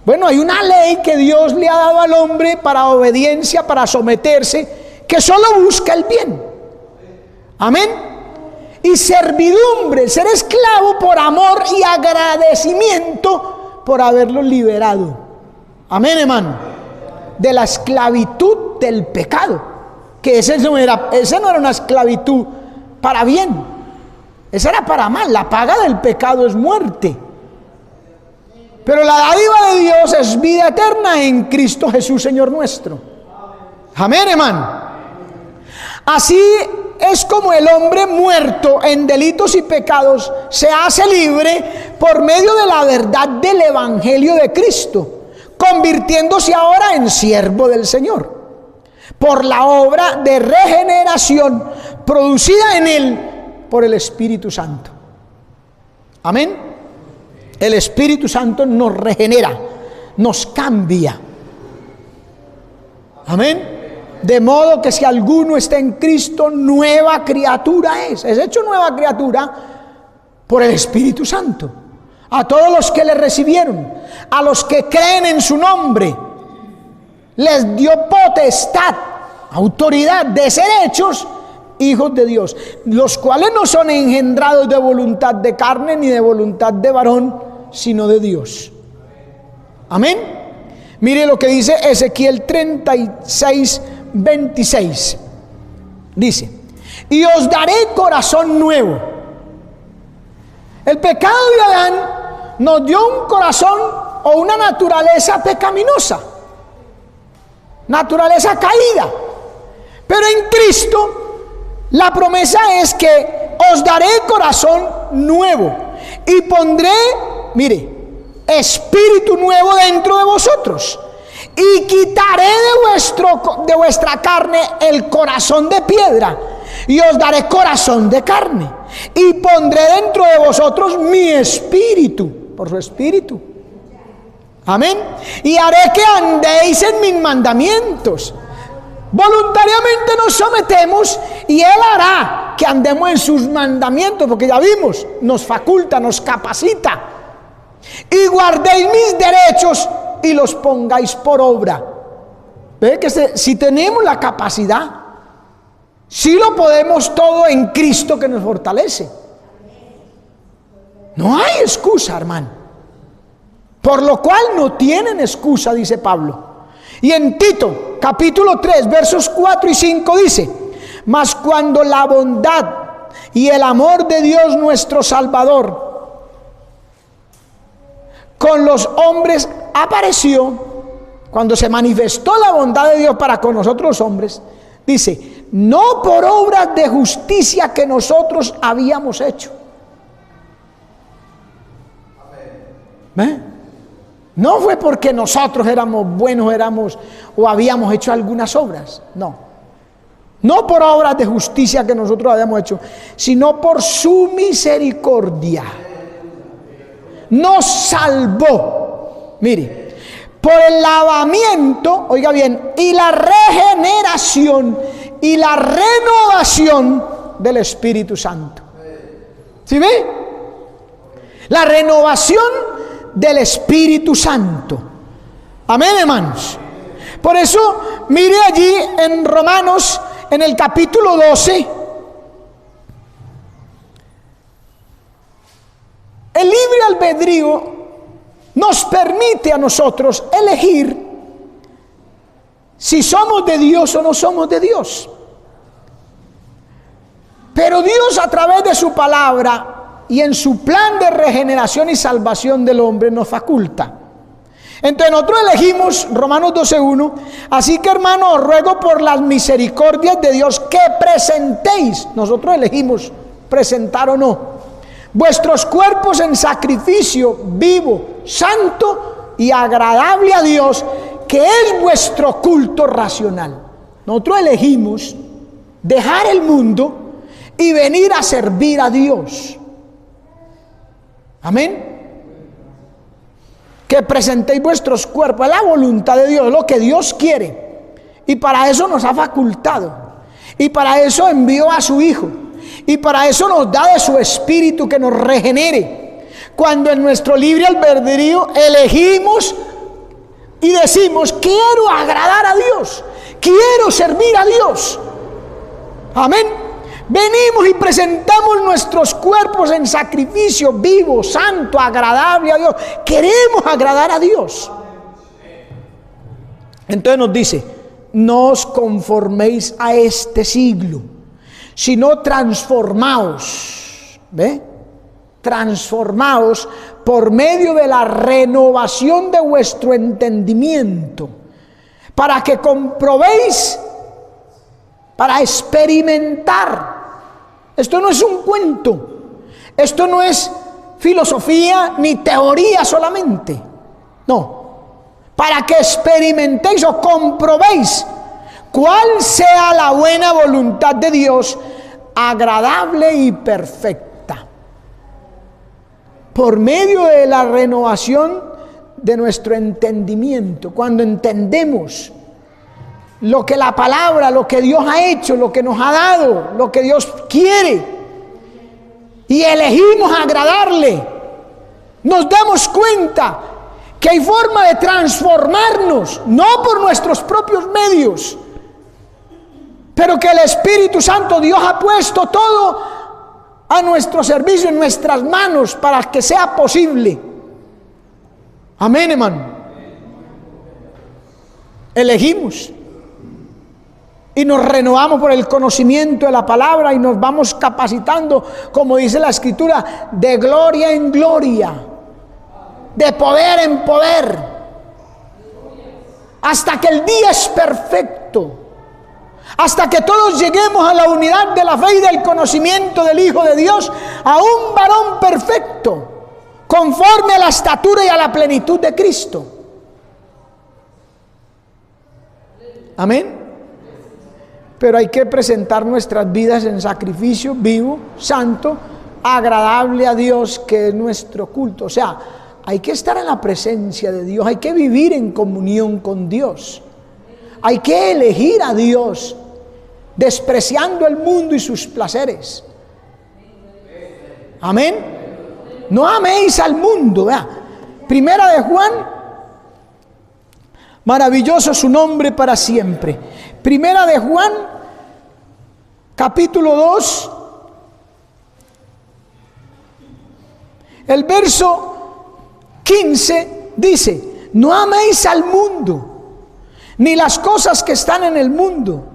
Bueno, hay una ley que Dios le ha dado al hombre para obediencia, para someterse, que solo busca el bien. Amén. Y servidumbre, ser esclavo por amor y agradecimiento por haberlo liberado. Amén, hermano. De la esclavitud del pecado. Que esa no era una esclavitud para bien. Esa era para mal. La paga del pecado es muerte. Pero la dádiva de Dios es vida eterna en Cristo Jesús, Señor nuestro. Amén, hermano. Así es como el hombre muerto en delitos y pecados se hace libre por medio de la verdad del Evangelio de Cristo, convirtiéndose ahora en siervo del Señor, por la obra de regeneración producida en él por el Espíritu Santo. Amén. El Espíritu Santo nos regenera, nos cambia. Amén. De modo que si alguno está en Cristo, nueva criatura es hecho nueva criatura por el Espíritu Santo. A todos los que le recibieron, a los que creen en su nombre, les dio potestad, autoridad de ser hechos hijos de Dios, los cuales no son engendrados de voluntad de carne ni de voluntad de varón, sino de Dios. Amén. Mire lo que dice Ezequiel 36:26. Dice: y os daré corazón nuevo. El pecado de Adán nos dio un corazón o una naturaleza pecaminosa, naturaleza caída. Pero en Cristo La promesa es que os daré corazón nuevo y pondré, mire, espíritu nuevo dentro de vosotros. Y quitaré de vuestra carne el corazón de piedra y os daré corazón de carne. Y pondré dentro de vosotros mi espíritu, por su espíritu. Amén. Y haré que andéis en mis mandamientos. Voluntariamente nos sometemos y Él hará que andemos en sus mandamientos, porque ya vimos, nos faculta, nos capacita. Y guardéis mis derechos y los pongáis por obra. ¿Ve que si tenemos la capacidad, sí lo podemos todo en Cristo que nos fortalece? No hay excusa, hermano. Por lo cual no tienen excusa, dice Pablo. Y en Tito, capítulo 3, versos 4 y 5 dice: mas cuando la bondad y el amor de Dios nuestro Salvador con los hombres apareció, cuando se manifestó la bondad de Dios para con nosotros los hombres, dice, no por obras de justicia que nosotros habíamos hecho. No fue porque nosotros éramos buenos, o habíamos hecho algunas obras, no por obras de justicia que nosotros habíamos hecho, sino por su misericordia. Nos salvó, mire, por el lavamiento, oiga bien, y la regeneración y la renovación del Espíritu Santo. ¿Sí ve? La renovación del Espíritu Santo. Amén, hermanos. Por eso, mire allí en Romanos, en el capítulo 12, el libre albedrío nos permite a nosotros elegir si somos de Dios o no somos de Dios. Pero Dios, a través de su palabra y en su plan de regeneración y salvación del hombre, nos faculta. Entonces nosotros elegimos Romanos 12:1. Así que, hermanos, os ruego por las misericordias de Dios que presentéis, nosotros elegimos presentar o no, vuestros cuerpos en sacrificio vivo, santo y agradable a Dios, que es vuestro culto racional. Nosotros elegimos dejar el mundo y venir a servir a Dios. Amén. Que presentéis vuestros cuerpos, es la voluntad de Dios, es lo que Dios quiere. Y para eso nos ha facultado. Y para eso envió a su Hijo. Y para eso nos da de su Espíritu que nos regenere. Cuando en nuestro libre albedrío elegimos y decimos, quiero agradar a Dios, quiero servir a Dios. Amén. Venimos y presentamos nuestros cuerpos en sacrificio vivo, santo, agradable a Dios. Queremos agradar a Dios. Entonces nos dice, no os conforméis a este siglo, sino transformaos, ¿ve? Transformaos por medio de la renovación de vuestro entendimiento, para que comprobéis, para experimentar. Esto no es un cuento, esto no es filosofía ni teoría solamente, no, para que experimentéis o comprobéis cuál sea la buena voluntad de Dios, agradable y perfecta, por medio de la renovación de nuestro entendimiento. Cuando entendemos lo que la palabra, lo que Dios ha hecho, lo que nos ha dado, lo que Dios quiere, y elegimos agradarle, nos damos cuenta que hay forma de transformarnos, no por nuestros propios medios, pero que el Espíritu Santo, Dios ha puesto todo a nuestro servicio, en nuestras manos, para que sea posible. Amén, hermano. Elegimos y nos renovamos por el conocimiento de la palabra y nos vamos capacitando, como dice la Escritura, de gloria en gloria, de poder en poder, hasta que el día es perfecto, hasta que todos lleguemos a la unidad de la fe y del conocimiento del Hijo de Dios, a un varón perfecto, conforme a la estatura y a la plenitud de Cristo. Amén. Pero hay que presentar nuestras vidas en sacrificio vivo, santo, agradable a Dios, que es nuestro culto. O sea, hay que estar en la presencia de Dios, hay que vivir en comunión con Dios, hay que elegir a Dios, despreciando el mundo y sus placeres. Amén. No améis al mundo. Vea, Primera de Juan, maravilloso su nombre para siempre. Primera de Juan, capítulo 2, el verso 15 dice: no améis al mundo, ni las cosas que están en el mundo.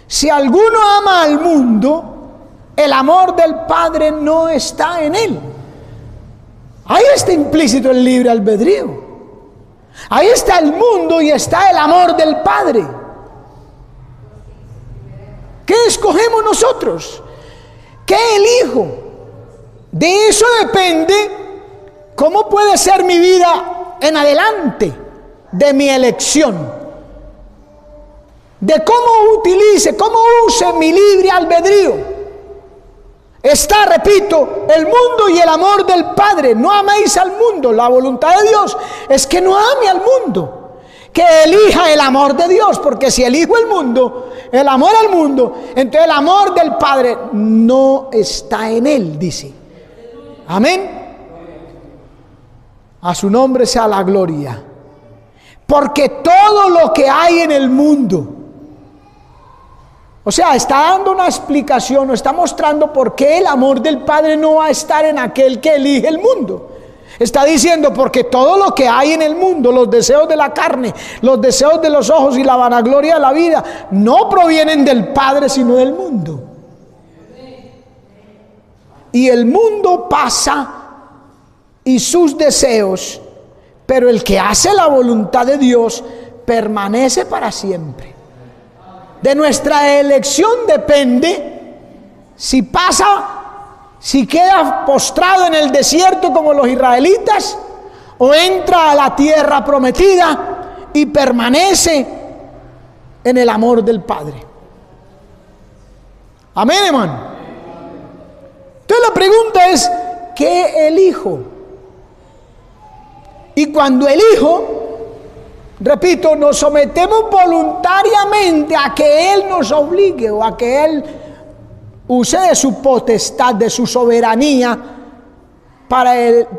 Si alguno ama al mundo, el amor del Padre no está en él. Ahí está implícito el libre albedrío. Ahí está el mundo y está el amor del Padre. ¿Qué escogemos nosotros? ¿Qué elijo? De eso depende cómo puede ser mi vida en adelante, de mi elección, de cómo utilice, cómo use mi libre albedrío. Está, repito, el mundo y el amor del Padre. No améis al mundo. La voluntad de Dios es que no ame al mundo, que elija el amor de Dios, porque si elijo el mundo, el amor al mundo, entonces el amor del Padre no está en él, dice. Amén. A su nombre sea la gloria. Porque todo lo que hay en el mundo, o sea, está dando una explicación, o está mostrando por qué el amor del Padre no va a estar en aquel que elige el mundo. Está diciendo, porque todo lo que hay en el mundo, los deseos de la carne, los deseos de los ojos y la vanagloria de la vida, no provienen del Padre, sino del mundo. Y el mundo pasa y sus deseos, pero el que hace la voluntad de Dios permanece para siempre. De nuestra elección depende si pasa, si queda postrado en el desierto como los israelitas, o entra a la tierra prometida y permanece en el amor del Padre. Amén, hermano. Entonces la pregunta es, ¿qué elijo? Y cuando elijo, repito, nos sometemos voluntariamente a que Él nos obligue o a que Él use de su potestad, de su soberanía para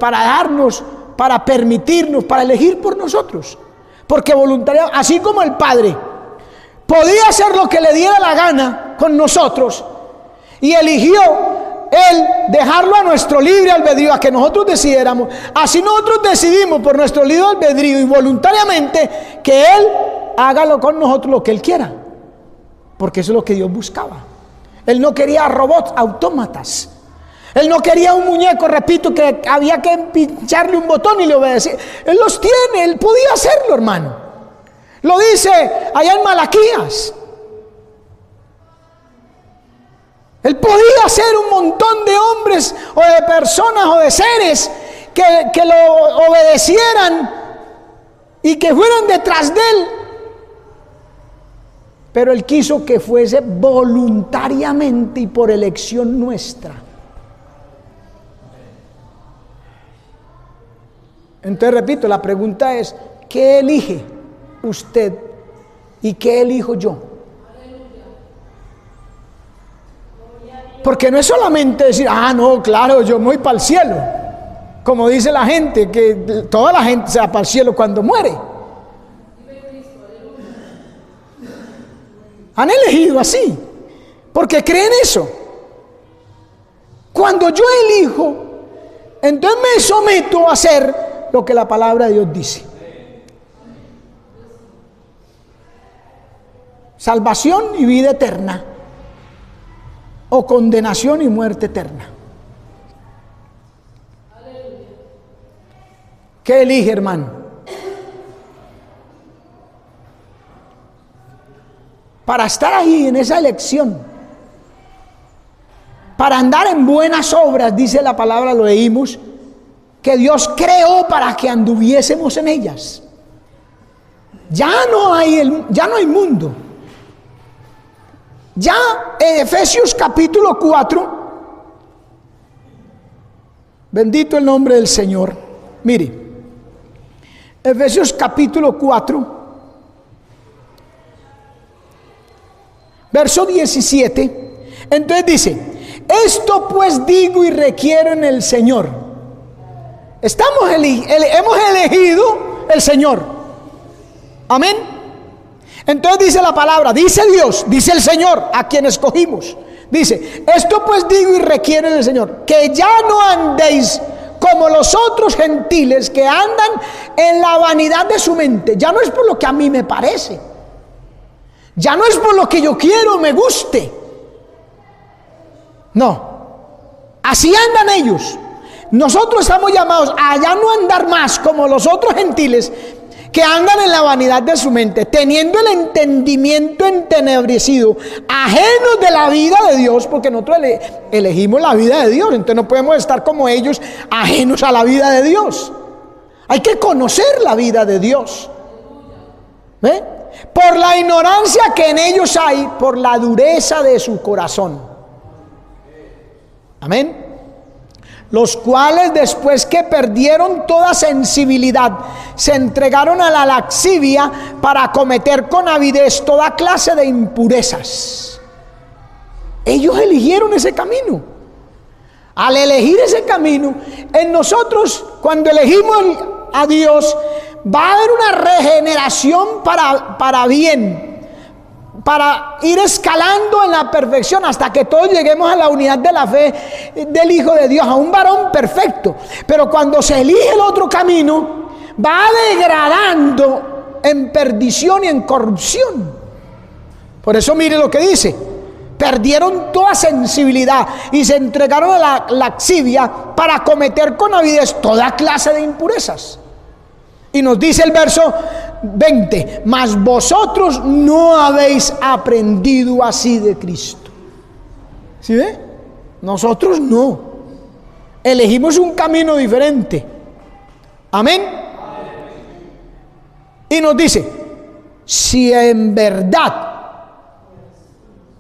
darnos, para permitirnos, para elegir por nosotros. Porque voluntariamente, así como el Padre podía hacer lo que le diera la gana con nosotros y eligió Él dejarlo a nuestro libre albedrío, a que nosotros decidiéramos, así nosotros decidimos por nuestro libre albedrío y voluntariamente que Él hágalo con nosotros lo que Él quiera, porque eso es lo que Dios buscaba. Él no quería robots, autómatas. Él no quería un muñeco, repito, que había que pincharle un botón y le obedecía. Él los tiene, Él podía hacerlo, hermano. Lo dice allá en Malaquías. Él podía hacer un montón de hombres o de personas o de seres que lo obedecieran y que fueran detrás de Él. Pero Él quiso que fuese voluntariamente y por elección nuestra. Entonces, repito, la pregunta es, ¿qué elige usted y qué elijo yo? Porque no es solamente decir, no, claro, yo me voy para el cielo. Como dice la gente, que toda la gente se va para el cielo cuando muere. Han elegido así, porque creen eso. Cuando yo elijo, entonces me someto a hacer lo que la palabra de Dios dice. Salvación y vida eterna, o condenación y muerte eterna. ¿Qué elige, hermano? para estar ahí en esa elección, para andar en buenas obras, dice la palabra, lo leímos, que Dios creó para que anduviésemos en ellas. Ya no hay mundo. Ya en Efesios capítulo 4, bendito el nombre del Señor. Mire, Efesios capítulo 4, verso 17. Entonces dice: esto pues digo y requiero en el Señor. Hemos elegido el Señor. Amén. Entonces dice la palabra, dice Dios, dice el Señor, a quien escogimos. Dice: esto pues digo y requiero en el Señor, que ya no andéis como los otros gentiles que andan en la vanidad de su mente. Ya no es por lo que a mí me parece, ya no es por lo que yo quiero, me guste. No, así andan ellos. Nosotros estamos llamados a ya no andar más como los otros gentiles que andan en la vanidad de su mente, teniendo el entendimiento entenebrecido, ajenos de la vida de Dios, porque nosotros elegimos la vida de Dios. Entonces no podemos estar como ellos, ajenos a la vida de Dios. Hay que conocer la vida de Dios. ¿Ve? Por la ignorancia que en ellos hay, por la dureza de su corazón. Amén. Los cuales, después que perdieron toda sensibilidad, se entregaron a la lascivia para cometer con avidez toda clase de impurezas. Ellos eligieron ese camino. Al elegir ese camino, en nosotros, cuando elegimos a Dios, va a haber una regeneración para bien, para ir escalando en la perfección hasta que todos lleguemos a la unidad de la fe del Hijo de Dios, a un varón perfecto. Pero cuando se elige el otro camino, va degradando en perdición y en corrupción. Por eso mire lo que dice: perdieron toda sensibilidad y se entregaron a la lascivia para cometer con avidez toda clase de impurezas. Y nos dice el verso 20: mas vosotros no habéis aprendido así de Cristo. ¿Sí ve? Nosotros no. Elegimos un camino diferente. Amén. Y nos dice: si en verdad,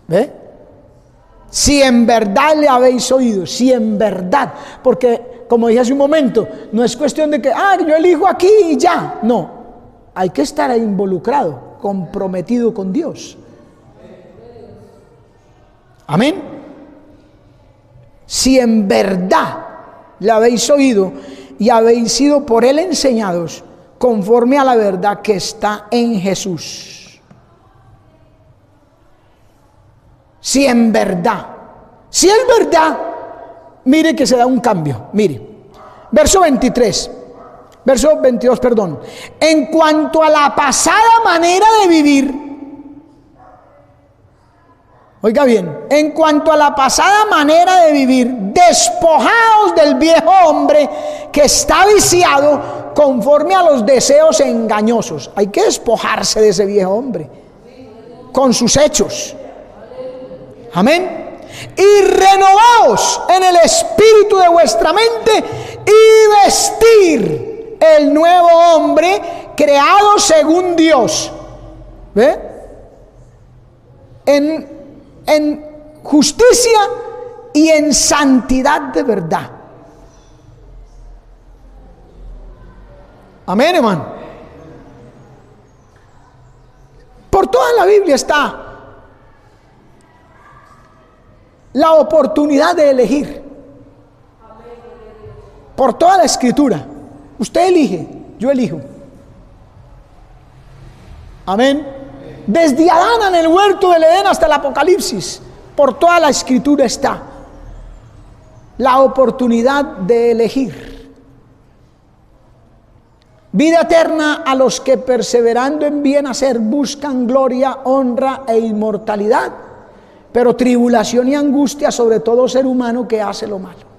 ¿ve? Si en verdad le habéis oído, si en verdad, porque como dije hace un momento, no es cuestión de que, yo elijo aquí y ya. No, hay que estar ahí involucrado, comprometido con Dios. Amén. Si en verdad le habéis oído y habéis sido por él enseñados, conforme a la verdad que está en Jesús. Si en verdad, si es verdad, mire que se da un cambio. Mire, verso 22, perdón. En cuanto a la pasada manera de vivir, oiga bien, en cuanto a la pasada manera de vivir, despojaos del viejo hombre que está viciado conforme a los deseos engañosos. Hay que despojarse de ese viejo hombre con sus hechos. Amén. Y renovaos en el espíritu de vuestra mente y vestir el nuevo hombre creado según Dios. ¿Ve? En justicia y en santidad de verdad. Amén, hermano. Por toda la Biblia está la oportunidad de elegir. Por toda la escritura. Usted elige, yo elijo. Amén. Desde Adán en el huerto del Edén hasta el Apocalipsis, por toda la escritura está la oportunidad de elegir. Vida eterna a los que perseverando en bien hacer buscan gloria, honra e inmortalidad, pero tribulación y angustia sobre todo ser humano que hace lo malo.